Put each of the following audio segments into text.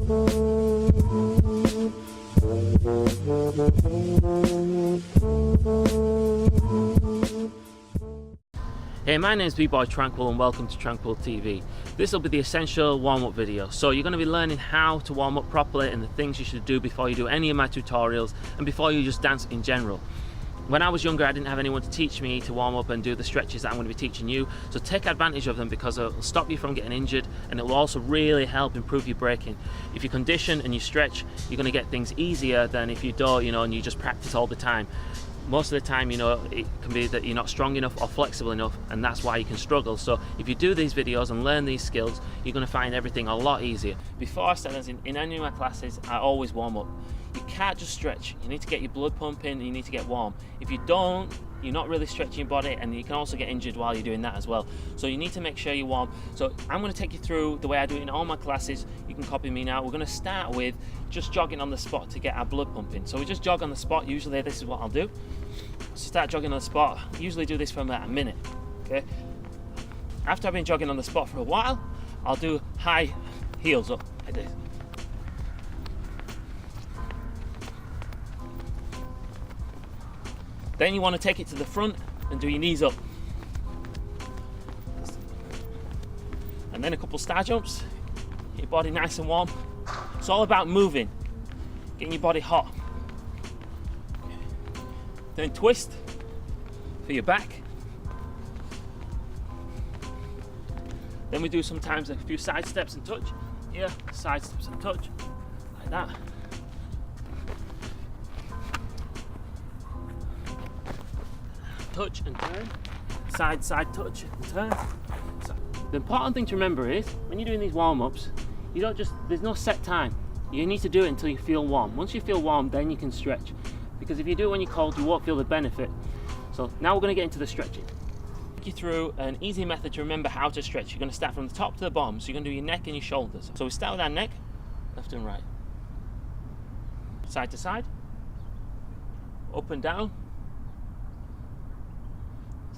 Hey, my name is Bboy Tranquil and welcome to Tranquil TV. This will be the essential warm-up video. So you're going to be learning how to warm up properly and the things you should do before you do any of my tutorials and before you just dance in general. When I was younger, I didn't have anyone to teach me to warm up and do the stretches that I'm going to be teaching you. So take advantage of them because it will stop you from getting injured and it will also really help improve your breaking. If you condition and you stretch, you're going to get things easier than if you don't, and you just practice all the time. Most of the time, it can be that you're not strong enough or flexible enough, and that's why you can struggle. So if you do these videos and learn these skills, you're going to find everything a lot easier. Before I start in any of my classes, I always warm up. You can't just stretch. You need to get your blood pumping and you need to get warm. If you don't, you're not really stretching your body, and you can also get injured while you're doing that as well. So you need to make sure you're warm. So I'm going to take you through the way I do it in all my classes. You can copy me now. We're going to start with just jogging on the spot to get our blood pumping. So we just jog on the spot. Usually this is what I'll do. Start jogging on the spot. I usually do this for about a minute. Okay. After I've been jogging on the spot for a while, I'll do high heels up like this. Then you want to take it to the front and do your knees up. And then a couple star jumps. Get your body nice and warm. It's all about moving, getting your body hot. Then twist for your back. Then we do sometimes a few side steps and touch. Here, side steps and touch, like that. Touch and turn, side, touch and turn. So the important thing to remember is when you're doing these warm-ups, there's no set time. You need to do it until you feel warm. Once you feel warm, then you can stretch. Because if you do it when you're cold, you won't feel the benefit. So now we're going to get into the stretching. Take you through an easy method to remember how to stretch. You're going to start from the top to the bottom. So you're going to do your neck and your shoulders. So we start with our neck, left and right. Side to side, up and down.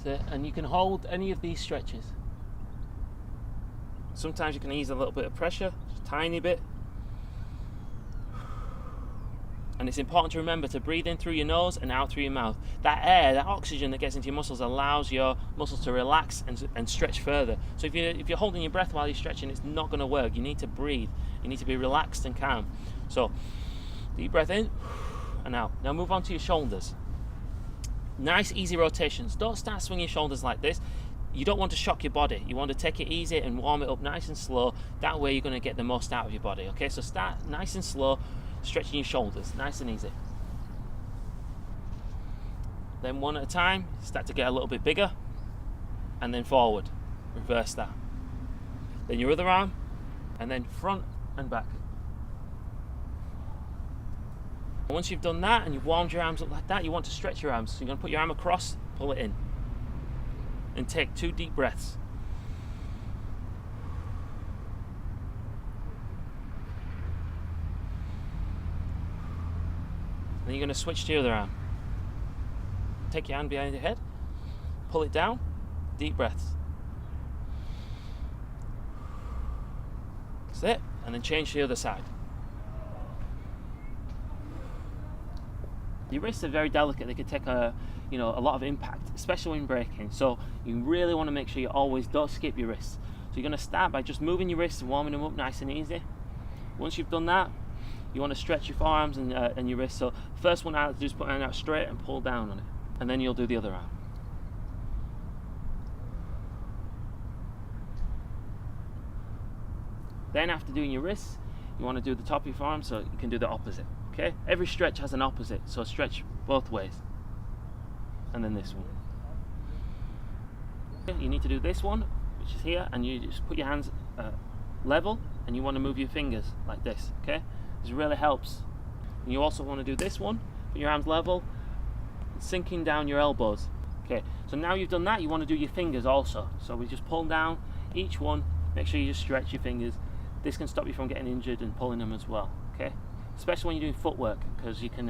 And you can hold any of these stretches. Sometimes you can ease a little bit of pressure, just a tiny bit. And it's important to remember to breathe in through your nose and out through your mouth. That air, that oxygen that gets into your muscles allows your muscles to relax and stretch further. So if you're holding your breath while you're stretching, it's not going to work. You need to breathe. You need to be relaxed and calm. So deep breath in and out. Now move on to your shoulders. Nice easy rotations. Don't start swinging your shoulders like this. You don't want to shock your body. You want to take it easy and warm it up nice and slow. That way you're going to get the most out of your body. Okay, so start nice and slow, stretching your shoulders, nice and easy. Then one at a time, start to get a little bit bigger, and then forward. Reverse that. Then your other arm, and then front and back. Once you've done that and you've warmed your arms up like that, you want to stretch your arms. So you're going to put your arm across, pull it in, and take 2 deep breaths. Then you're going to switch to your other arm. Take your hand behind your head, pull it down, deep breaths. That's it. And then change to the other side. Your wrists are very delicate. They could take a lot of impact, especially when breaking. So you really want to make sure you always don't skip your wrists. So you're going to start by just moving your wrists and warming them up nice and easy. Once you've done that, you want to stretch your forearms and your wrists. So first one out, just put your hand out straight and pull down on it, and then you'll do the other arm. Then after doing your wrists, you want to do the top of your forearm, so you can do the opposite. Okay? Every stretch has an opposite, so stretch both ways. And then this one. Okay, you need to do this one, which is here, and you just put your hands level, and you want to move your fingers like this. Okay? This really helps. And you also want to do this one, put your arms level, sinking down your elbows. Okay, so now you've done that, you want to do your fingers also. So we just pull down each one, make sure you just stretch your fingers. This can stop you from getting injured and pulling them as well. Okay, especially when you're doing footwork, because you can,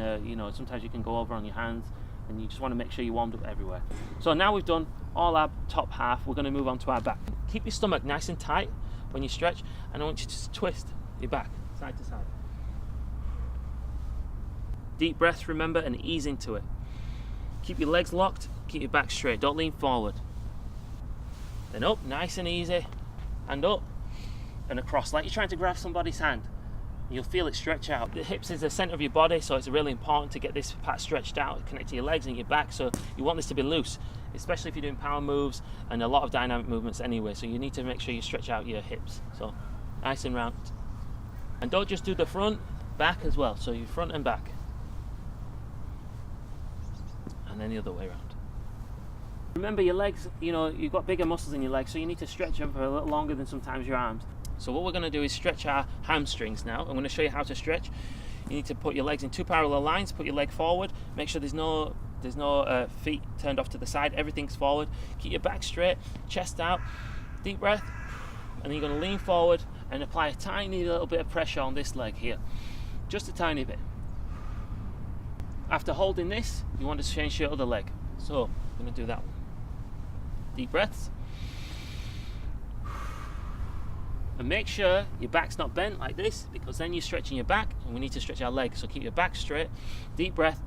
sometimes you can go over on your hands, and you just want to make sure you're warmed up everywhere. So now we've done all our top half, we're going to move on to our back. Keep your stomach nice and tight when you stretch, and I want you to just twist your back. side to side. Deep breaths, remember, and ease into it. Keep your legs locked, keep your back straight, don't lean forward. Then up, nice and easy, and up, and across, like you're trying to grab somebody's hand. You'll feel it stretch out. The hips is the center of your body, so it's really important to get this part stretched out, connect to your legs and your back, so you want this to be loose, especially if you're doing power moves and a lot of dynamic movements anyway, so you need to make sure you stretch out your hips. So nice and round. And don't just do the front, back as well, so your front and back. And then the other way around. Remember your legs, you know, you've got bigger muscles in your legs, so you need to stretch them for a little longer than sometimes your arms. So what we're going to do is stretch our hamstrings now. I'm going to show you how to stretch. You need to put your legs in 2 parallel lines, put your leg forward, make sure there's no feet turned off to the side, everything's forward. Keep your back straight, chest out, deep breath, and then you're going to lean forward and apply a tiny little bit of pressure on this leg here. Just a tiny bit. After holding this, you want to change your other leg. So I'm going to do that one. Deep breaths. And make sure your back's not bent like this, because then you're stretching your back and we need to stretch our legs. So keep your back straight, deep breath.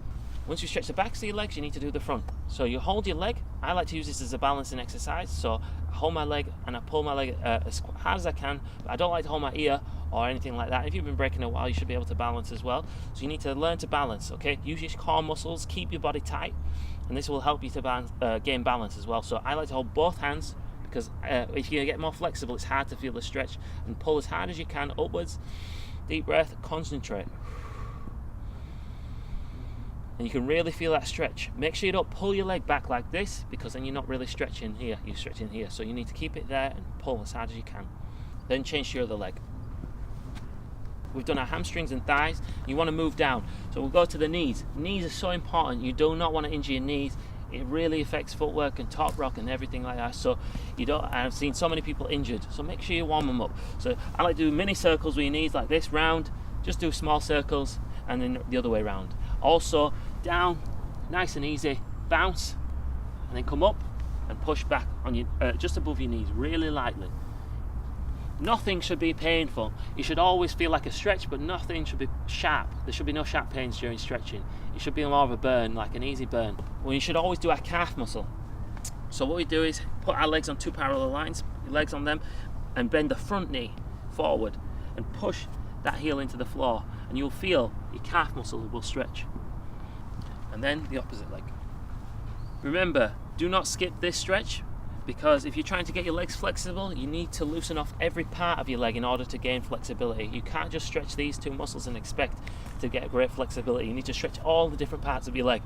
Once you stretch the backs of your legs, you need to do the front. So you hold your leg. I like to use this as a balancing exercise. So I hold my leg and I pull my leg as hard as I can, but I don't like to hold my ear or anything like that. If you've been breaking a while, you should be able to balance as well. So you need to learn to balance, okay? Use your core muscles, keep your body tight, and this will help you to gain balance as well. So I like to hold both hands, because if you get more flexible, it's hard to feel the stretch, and pull as hard as you can upwards. Deep breath, concentrate. And you can really feel that stretch. Make sure you don't pull your leg back like this, because then you're not really stretching here, you're stretching here. So you need to keep it there and pull as hard as you can. Then change to your other leg. We've done our hamstrings and thighs. You want to move down. So we'll go to the knees. Knees are so important. You do not want to injure your knees. It really affects footwork and top rock and everything like that. So I've seen so many people injured. So make sure you warm them up. So I like to do mini circles with your knees like this, round. Just do small circles, and then the other way around. Also, down, nice and easy, bounce, and then come up and push back on your just above your knees, really lightly. Nothing should be painful. You should always feel like a stretch, but nothing should be sharp. There should be no sharp pains during stretching. It should be more of a burn, like an easy burn. Well, you should always do our calf muscle. So what we do is put our legs on 2 parallel lines, your legs on them, and bend the front knee forward and push that heel into the floor, and you'll feel your calf muscle will stretch. And then the opposite leg. Remember, do not skip this stretch, because if you're trying to get your legs flexible, you need to loosen off every part of your leg in order to gain flexibility. You can't just stretch these 2 muscles and expect to get great flexibility. You need to stretch all the different parts of your leg.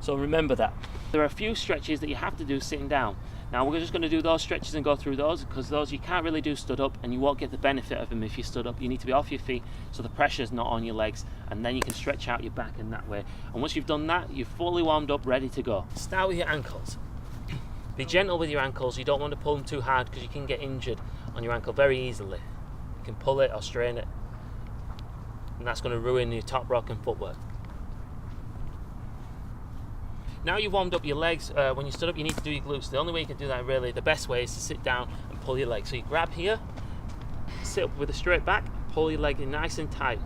So remember that. There are a few stretches that you have to do sitting down. Now we're just going to do those stretches and go through those, because those you can't really do stood up, and you won't get the benefit of them if you stood up. You need to be off your feet so the pressure's not on your legs, and then you can stretch out your back in that way. And once you've done that, you're fully warmed up, ready to go. Start with your ankles. Be gentle with your ankles. You don't want to pull them too hard, because you can get injured on your ankle very easily. You can pull it or strain it, and that's going to ruin your top rock and footwork. Now you've warmed up your legs, when you stood up you need to do your glutes. The only way you can do that, really, the best way, is to sit down and pull your legs. So you grab here, sit up with a straight back, pull your leg in nice and tight,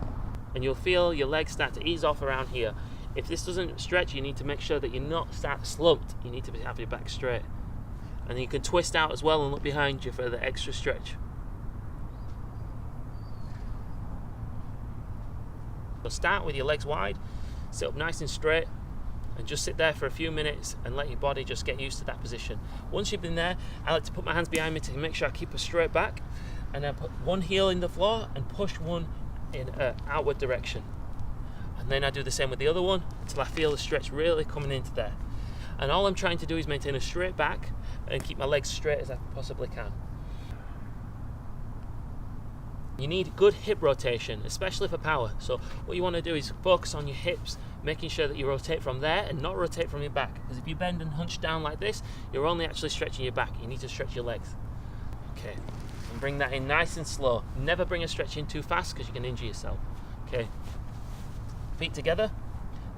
and you'll feel your legs start to ease off around here. If this doesn't stretch, you need to make sure that you're not slumped. You need to have your back straight. And you can twist out as well and look behind you for the extra stretch. So start with your legs wide, sit up nice and straight, and just sit there for a few minutes and let your body just get used to that position. Once you've been there, I like to put my hands behind me to make sure I keep a straight back, and I put one heel in the floor and push one in an outward direction. And then I do the same with the other one until I feel the stretch really coming into there. And all I'm trying to do is maintain a straight back and keep my legs straight as I possibly can. You need good hip rotation, especially for power. So what you want to do is focus on your hips, making sure that you rotate from there and not rotate from your back. Because if you bend and hunch down like this, you're only actually stretching your back. You need to stretch your legs. Okay, and bring that in nice and slow. Never bring a stretch in too fast, because you can injure yourself. Okay, feet together.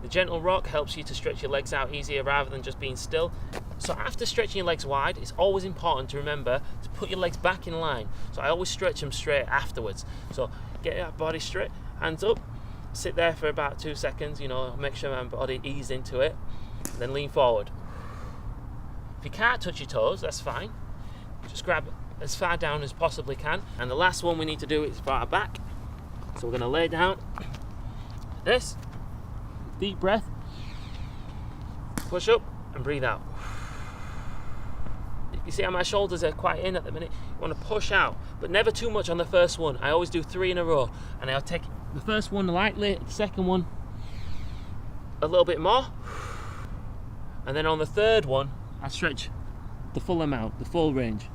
The gentle rock helps you to stretch your legs out easier rather than just being still. So after stretching your legs wide, it's always important to remember to put your legs back in line. So I always stretch them straight afterwards. So get your body straight, hands up, sit there for about 2 seconds, you know, make sure my body ease into it, then lean forward. If you can't touch your toes, that's fine. Just grab as far down as possibly can. And the last one we need to do is for our back. So we're gonna lay down like this, deep breath, push up and breathe out. You see how my shoulders are quite in at the minute? You want to push out, but never too much on the first one. I always do 3 in a row, and I'll take the first one lightly, the second one a little bit more, and then on the third one, I stretch the full amount, the full range.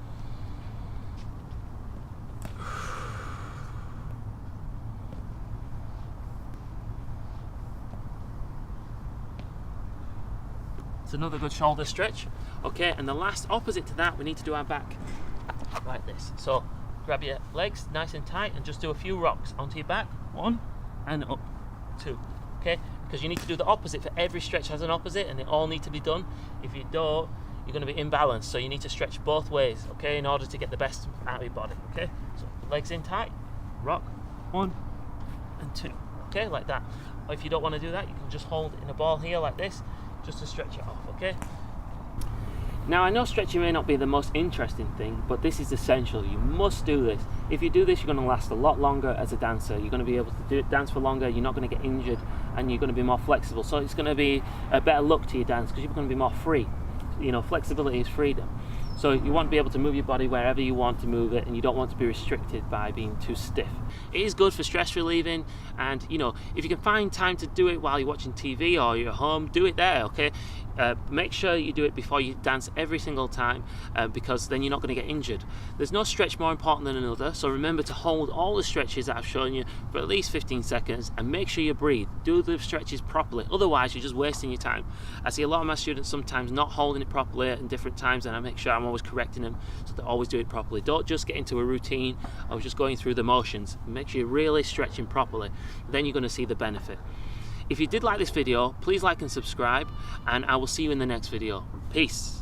It's another good shoulder stretch. Okay, and the last opposite to that, we need to do our back like this. So grab your legs nice and tight and just do a few rocks onto your back. 1 and up, 2. Okay, because you need to do the opposite. For every stretch has an opposite, and they all need to be done. If you don't, you're going to be imbalanced. So you need to stretch both ways, okay, in order to get the best out of your body. Okay, so legs in tight, rock, 1 and 2. Okay, like that. Or if you don't want to do that, you can just hold it in a ball here like this, just to stretch it off. Okay. Now I know stretching may not be the most interesting thing, but this is essential. You must do this. If you do this, you're going to last a lot longer as a dancer. You're going to be able to dance for longer, you're not going to get injured, and you're going to be more flexible. So it's going to be a better look to your dance because you're going to be more free. You know, flexibility is freedom. So you want to be able to move your body wherever you want to move it, and you don't want to be restricted by being too stiff. It is good for stress relieving, and you know, if you can find time to do it while you're watching TV or you're at home, do it there, okay? Make sure you do it before you dance every single time, because then you're not going to get injured. There's no stretch more important than another, so remember to hold all the stretches that I've shown you for at least 15 seconds and make sure you breathe. Do the stretches properly, otherwise you're just wasting your time. I see a lot of my students sometimes not holding it properly at different times, and I make sure I'm always correcting them so they always do it properly. Don't just get into a routine of just going through the motions. Make sure you're really stretching properly, then you're going to see the benefit. If you did like this video, please like and subscribe, and I will see you in the next video. Peace.